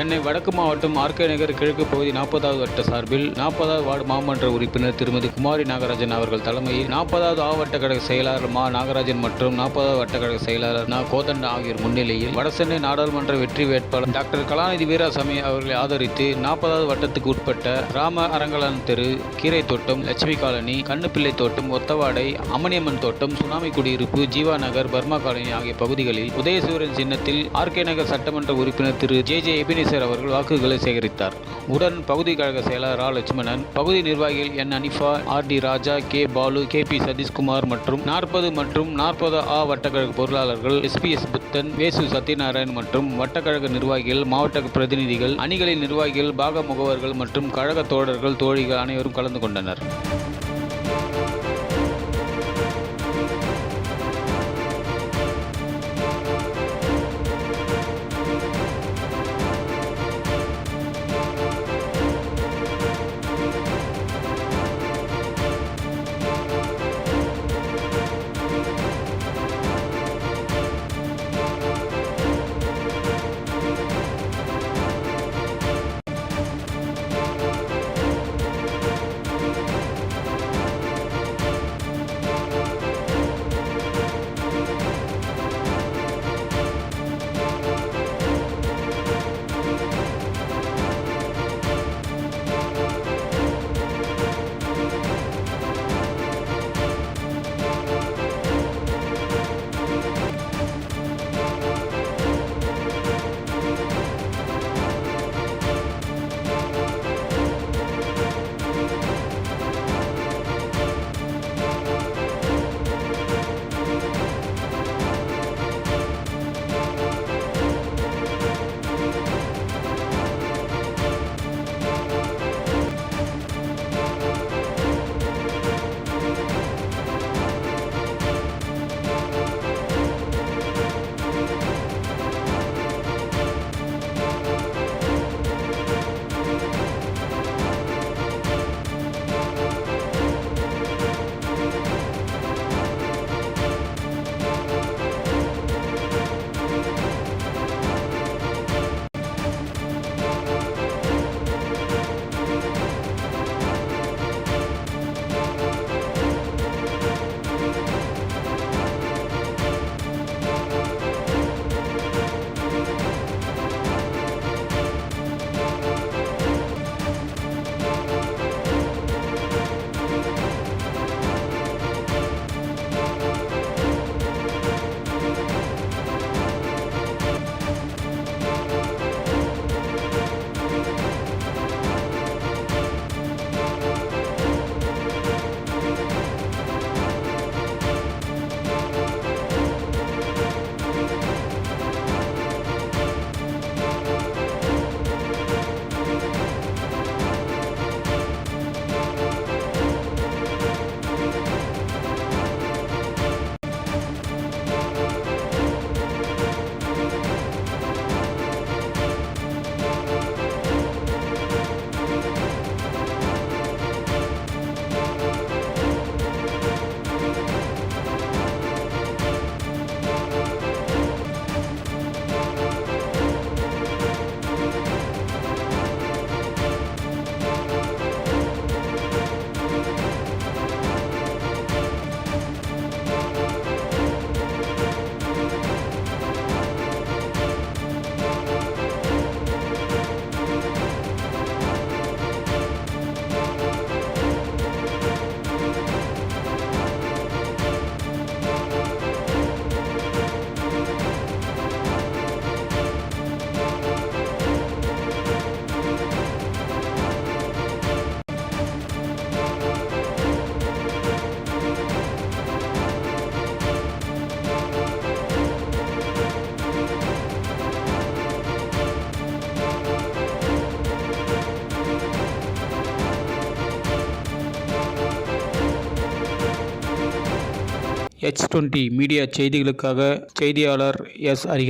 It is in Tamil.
சென்னை வடக்கு மாவட்டம் ஆர்கே நகர் கிழக்கு பகுதி 40வது வட்ட சார்பில் 40வது வார்டு மாமன்ற உறுப்பினர் திருமதி குமாரி நாகராஜன் அவர்கள் தலைமையில் 40வது வட்ட கழக செயலாளர் மா நாகராஜன் மற்றும் 40வது வட்ட கழக செயலாளர் நா கோதண்ட ஆகியோர் முன்னிலையில் வடசென்னை நாடாளுமன்ற வெற்றி வேட்பாளர் டாக்டர் கலாநிதி வீராசாமி அவர்களை ஆதரித்து 40வது வட்டத்துக்கு உட்பட்ட ராம அரங்கலன் தெரு, கீரை தோட்டம், லட்சுமி காலனி, கண்ணுப்பிள்ளை தோட்டம், ஒத்தவாடை, அம்மணியம்மன் தோட்டம், சுனாமி குடியிருப்பு, ஜீவா நகர், பர்மா காலனி ஆகிய பகுதிகளில் உதயசூரன் சின்னத்தில் ஆர்கே நகர் சட்டமன்ற உறுப்பினர் திரு ஜே எபினேசர் அவர்கள் வாக்குகளை சேகரித்தார். உடன் பகுதி கழக செயலாளர் ரா லட்சுமணன், பகுதி நிர்வாகிகள் N Anifa, R T Raja, K Balu, K P Satheeshkumar மற்றும் 40 வட்டக்கழக பொருளாளர்கள் எஸ் புத்தன், வேசு சத்யநாராயண் மற்றும் வட்டக்கழக நிர்வாகிகள், மாவட்ட பிரதிநிதிகள், அணிகளின் நிர்வாகிகள், பாக முகவர்கள் மற்றும் கழக தோழர்கள், தோழிகள் அனைவரும் கலந்து கொண்டனர். H20 மீடியா செய்திகளுக்காக செய்தியாளர் எஸ். ஹரிஹரன்.